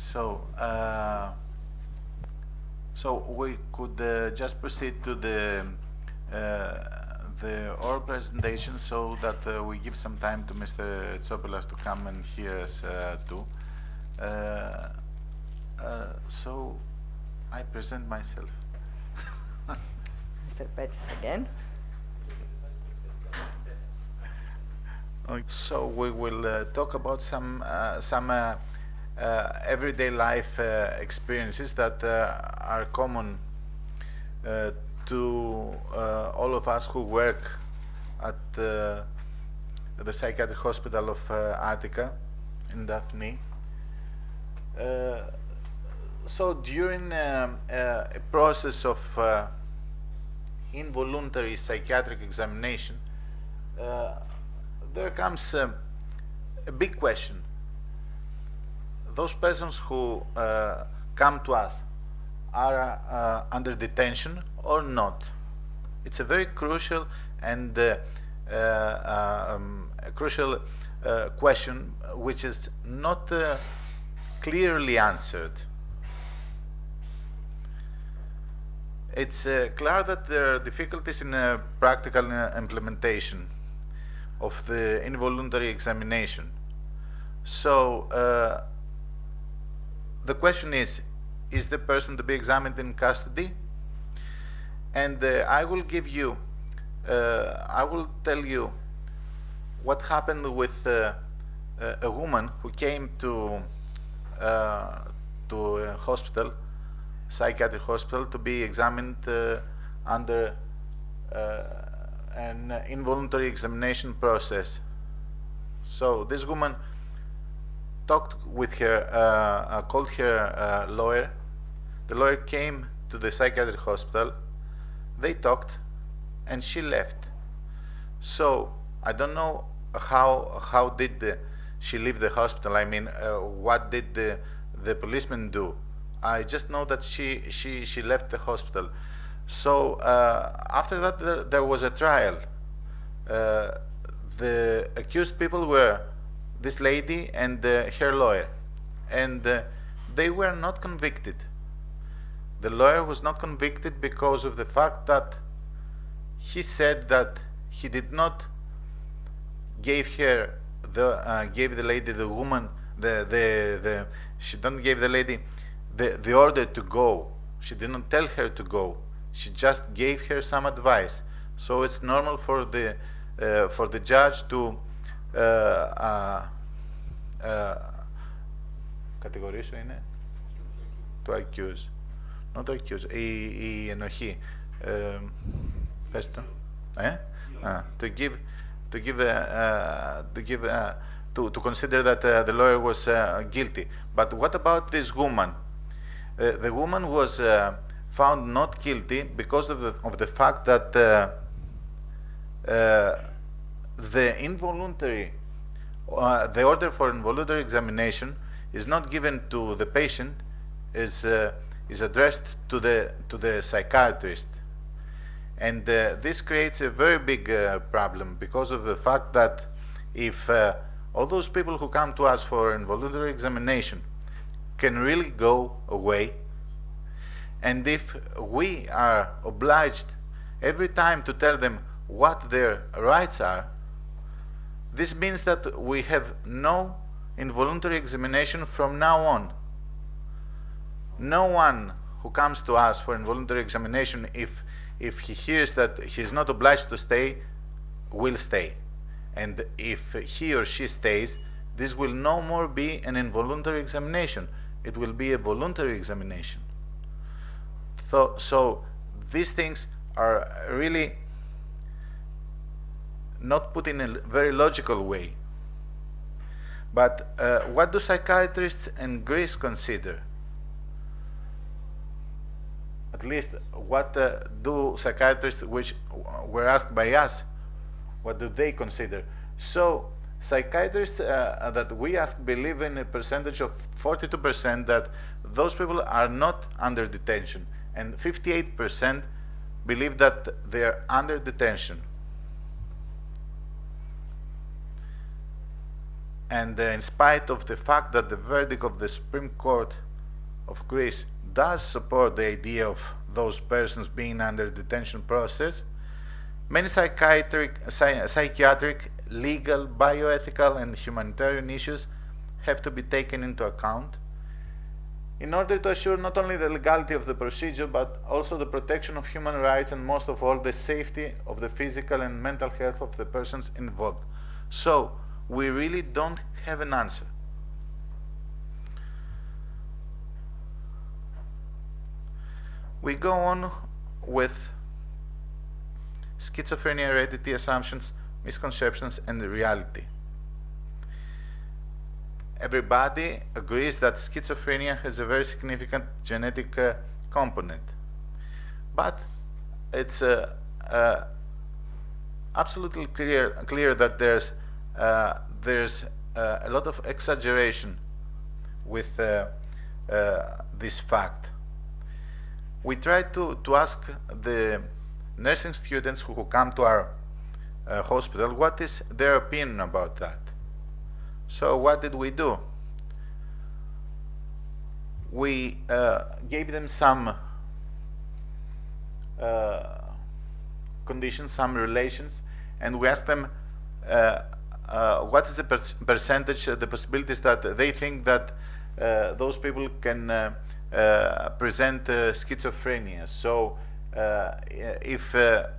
So, so we could just proceed to the oral presentation, so that we give some time to Mr. Tsoupalas to come and hear us too. So, I present myself. Mr. Petsas again. So we will talk about some everyday life experiences that are common to all of us who work at the psychiatric hospital of Attica in Daphne. So during a process of involuntary psychiatric examination, there comes a big question. Those persons who come to us are under detention or not? It's a very crucial and crucial question, which is not clearly answered. It's clear that there are difficulties in practical implementation of the involuntary examination. So the question is the person to be examined in custody? And I will tell you what happened with a woman who came to a hospital, psychiatric hospital, to be examined under an involuntary examination process. So this woman talked with her, called her lawyer. The lawyer came to the psychiatric hospital. They talked, and she left. So I don't know how did she leave the hospital. I mean, what did the policeman do? I just know that she left the hospital. So after that, there was a trial. The accused people were this lady and her lawyer, and they were not convicted. The lawyer was not convicted because of the fact that he said that he did not gave the lady, the woman, she don't give the lady the order to go. She didn't tell her to go. She just gave her some advice. So it's normal for the judge to κατηγορήσω είναι to accuse, not to accuse, η ενοχή, πες το, to consider that the lawyer was guilty. But what about this woman? The woman was found not guilty because of the fact that the involuntary, the order for involuntary examination is not given to the patient, is addressed to the psychiatrist, and this creates a very big problem, because of the fact that if all those people who come to us for involuntary examination can really go away, and if we are obliged every time to tell them what their rights are, this means that we have no involuntary examination from now on. No one who comes to us for involuntary examination, if he hears that he is not obliged to stay, will stay. And if he or she stays, this will no more be an involuntary examination. It will be a voluntary examination. So these things are really not put in a very logical way. But what do psychiatrists in Greece consider? At least, what do psychiatrists which were asked by us, what do they consider? So psychiatrists that we asked believe in a percentage of 42% that those people are not under detention, and 58% believe that they are under detention. And in spite of the fact that the verdict of the Supreme Court of Greece does support the idea of those persons being under detention process, many psychiatric, legal, bioethical, and humanitarian issues have to be taken into account in order to assure not only the legality of the procedure, but also the protection of human rights and most of all the safety of the physical and mental health of the persons involved. So, we really don't have an answer. We go on with schizophrenia heredity assumptions, misconceptions, and reality. Everybody agrees that schizophrenia has a very significant genetic component, but it's absolutely clear that there's a lot of exaggeration with this fact. We try to ask the nursing students who come to our hospital what is their opinion about that. So what did we do? We gave them some conditions, some relations, and we asked them what is the percentage, the possibilities that they think that those people can present schizophrenia. So if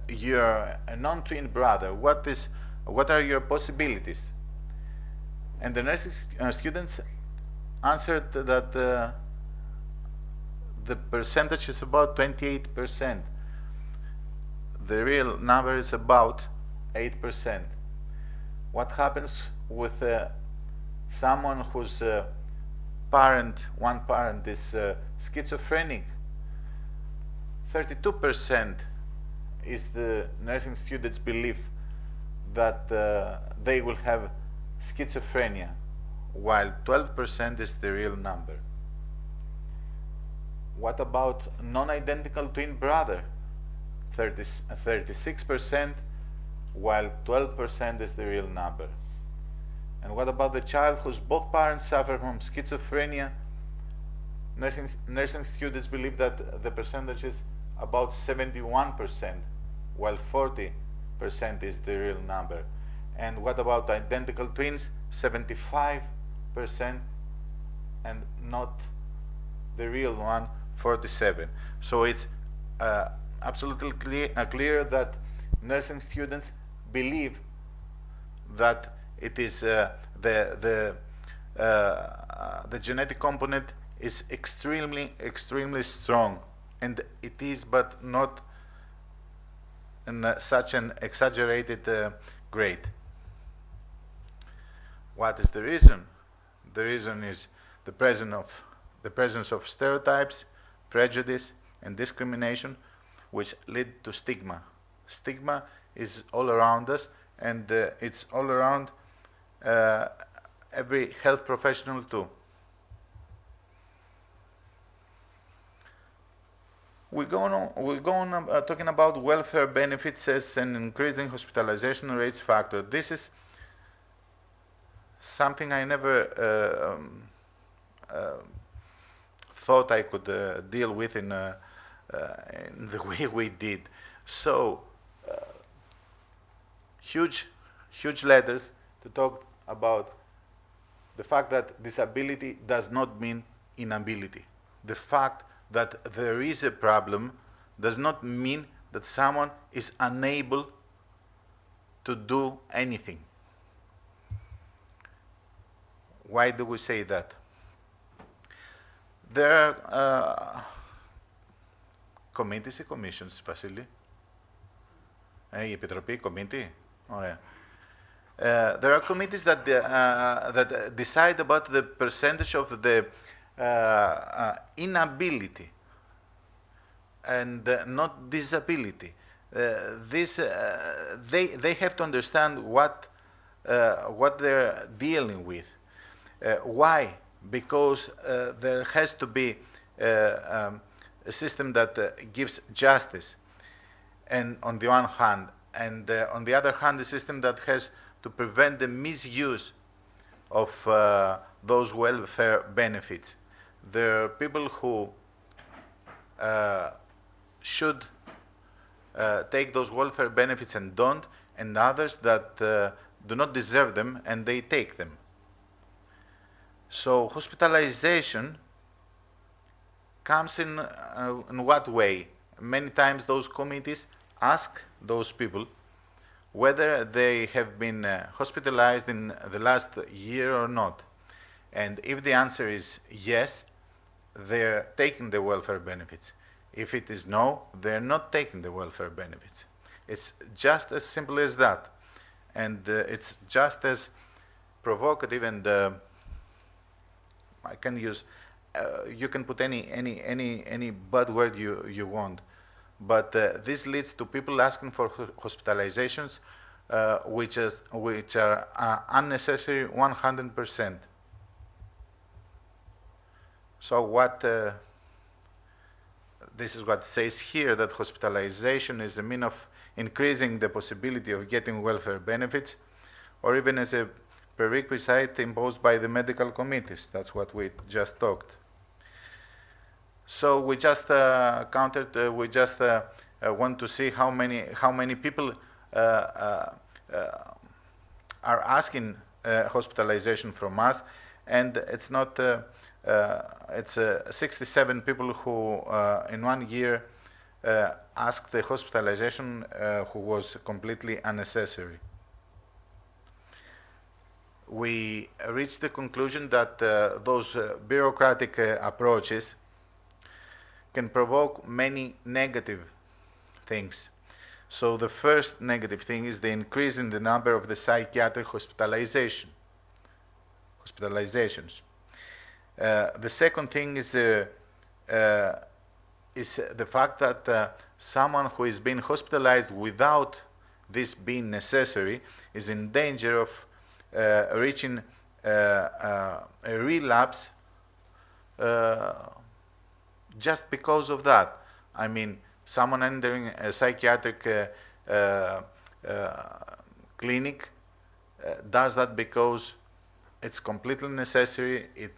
you're a non-twin brother, what are your possibilities? And the nursing students answered that the percentage is about 28%. The real number is about 8%. What happens with someone whose one parent is schizophrenic? 32% is the nursing students' belief that they will have schizophrenia, while 12% is the real number. What about non-identical twin brother? 36%, while 12% is the real number. And what about the child whose both parents suffer from schizophrenia? Nursing students believe that the percentage is about 71%, while 40% is the real number. And what about identical twins? 75%, and not the real one, 47%. So it's absolutely clear that nursing students believe that it is the genetic component is extremely strong, and it is, but not in such an exaggerated grade. What is the reason? The reason is the presence of stereotypes, prejudice, and discrimination, which lead to stigma. Stigma is all around us, and it's all around every health professional too. We go on talking about welfare benefits as an increasing hospitalization rates factor. This is something I never thought I could deal with in the way we did. So, huge letters to talk about the fact that disability does not mean inability. The fact that there is a problem does not mean that someone is unable to do anything. Why do we say that? There are committees ή commissions, Βασίλη? Η Επιτροπή, committee? Ωραία. There are committees that decide about the percentage of the inability and not disability. They have to understand what they're dealing with. Why? Because there has to be a system that gives justice, and on the one hand, and on the other hand, a system that has to prevent the misuse of those welfare benefits. There are people who should take those welfare benefits and don't, and others that do not deserve them and they take them. So hospitalization comes in what way? Many times those committees ask those people whether they have been hospitalized in the last year or not. And if the answer is yes, they're taking the welfare benefits. If it is no, they're not taking the welfare benefits. It's just as simple as that. And it's just as provocative, and I can use, you can put any bad word you want. But this leads to people asking for hospitalizations which are unnecessary 100%. So this is what it says here, that hospitalization is a means of increasing the possibility of getting welfare benefits, or even as a prerequisite imposed by the medical committees. That's what we just talked. So we just counted. We just want to see how many people are asking hospitalization from us, and it's not. It's 67 people who in 1 year asked the hospitalization, who was completely unnecessary. We reached the conclusion that those bureaucratic approaches can provoke many negative things. So the first negative thing is the increase in the number of the psychiatric hospitalizations. The second thing is the fact that someone who is being hospitalized without this being necessary is in danger of reaching a relapse just because of that. I mean, someone entering a psychiatric clinic does that because it's completely necessary. It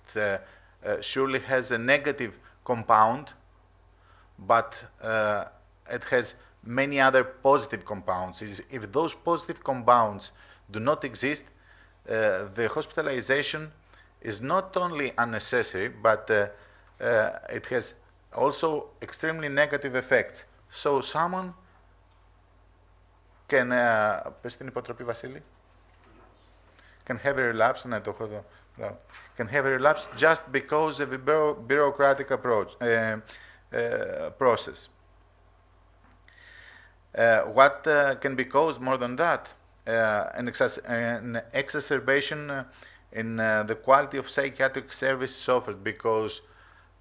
surely has a negative compound, but it has many other positive compounds. If those positive compounds do not exist, the hospitalization is not only unnecessary, but it has also extremely negative effects. So someone can πες την υποτροπή, Βασίλη, can have a relapse, ναι, το έχω εδώ, can have a relapse just because of a bureaucratic approach, process. What can be caused more than that? An exacerbation in the quality of psychiatric services offered, because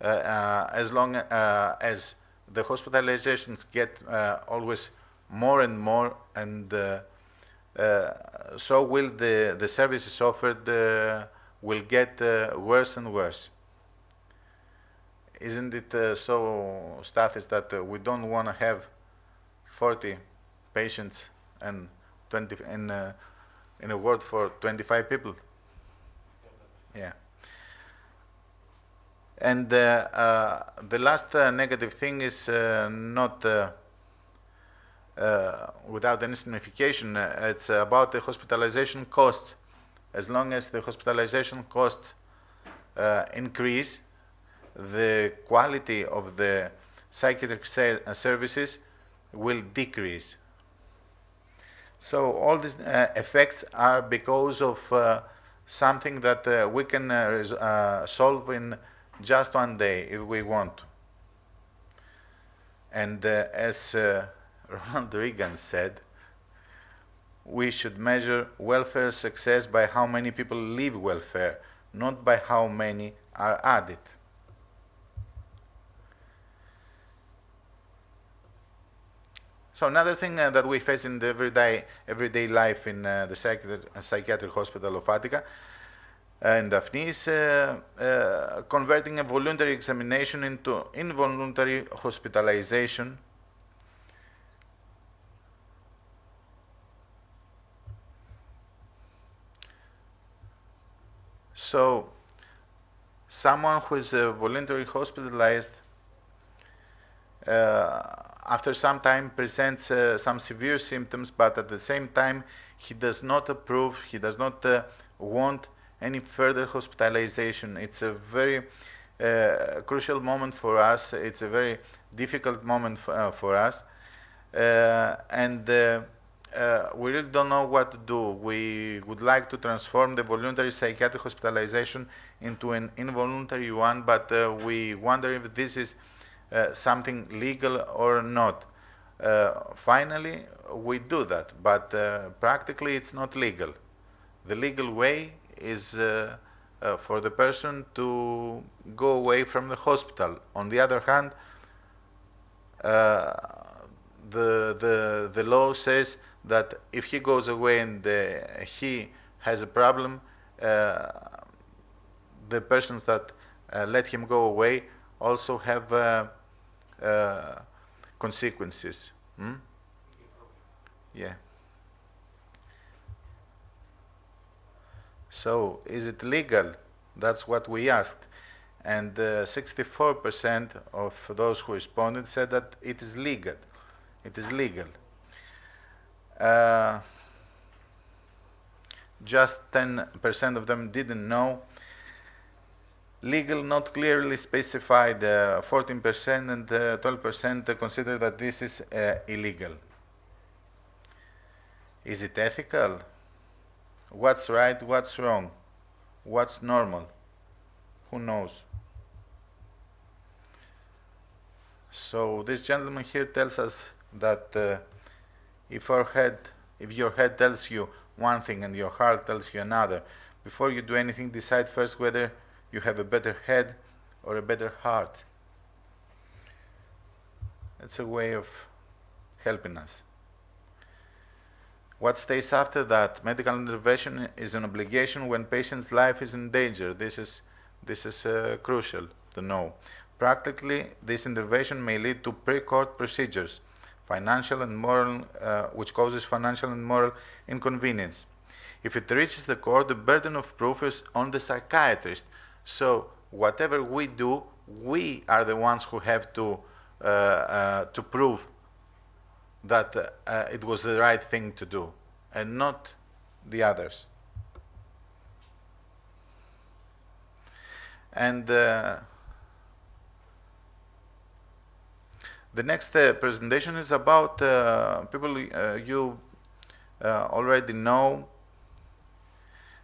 as long as the hospitalizations get always more and more, and so will the services offered will get worse and worse. Isn't it so, Stathis, that we don't want to have 40 patients and 20 in a ward for 25 people? Yeah. And the last negative thing is not without any signification. It's about the hospitalization costs. As long as the hospitalization costs increase, the quality of the psychiatric services will decrease. So all these effects are because of something that we can solve in just 1 day if we want. And as Ronald Reagan said, we should measure welfare success by how many people leave welfare, not by how many are added. So another thing that we face in the everyday life in the psychiatric hospital of Attica and Daphne is converting a voluntary examination into involuntary hospitalization. So, someone who is voluntarily hospitalized after some time presents some severe symptoms, but at the same time he does not approve, he does not want any further hospitalization. It's a very crucial moment for us. It's a very difficult moment for us, and we really don't know what to do. We would like to transform the voluntary psychiatric hospitalization into an involuntary one, but we wonder if this is something legal or not. Finally, we do that, but practically it's not legal. The legal way is for the person to go away from the hospital. On the other hand, the law says that if he goes away and he has a problem, the persons that let him go away also have consequences. Yeah. So, is it legal? That's what we asked. And 64% of those who responded said that it is legal. It is legal. Just 10% of them didn't know. Legal, not clearly specified, 14%, and 12% consider that this is illegal. Is it ethical? What's right, what's wrong? What's normal? Who knows? So this gentleman here tells us that if your head tells you one thing and your heart tells you another, before you do anything, decide first whether you have a better head or a better heart. It's a way of helping us. What stays after that? Medical intervention is an obligation when patient's life is in danger. This is crucial to know. Practically, this intervention may lead to pre-court procedures, financial and moral, which causes financial and moral inconvenience. If it reaches the court, the burden of proof is on the psychiatrist. So whatever we do, we are the ones who have to prove that it was the right thing to do, and not the others. And the next presentation is about people you already know.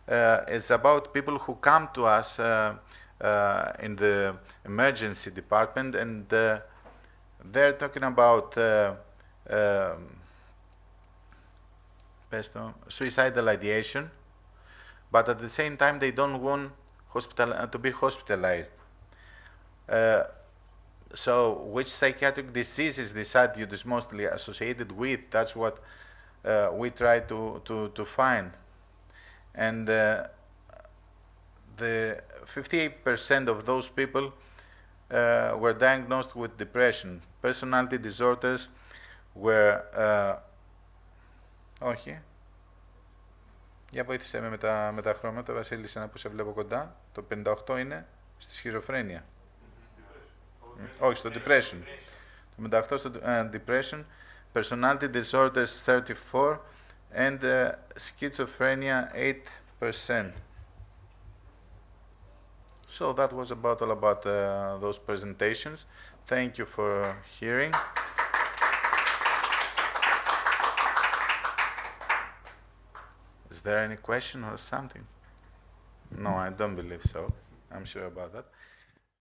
It's about people who come to us in the emergency department, and they're talking about suicidal ideation, but at the same time they don't want to be hospitalized. So which psychiatric disease is this attitude is mostly associated with? That's what we try to find. And the 58% of those people were diagnosed with depression. Personality disorders were... όχι. Για βοήθησε με τα χρώματα, Βασίλη, ένα που σε βλέπω κοντά. Το 58 είναι στη σχιζοφρένεια. Όχι, στο depression. Το 58 στο depression. Personality disorders 34 and schizophrenia 8%. So that was all about those presentations. Thank you for hearing. Is there any question or something? No, I don't believe so. I'm sure about that.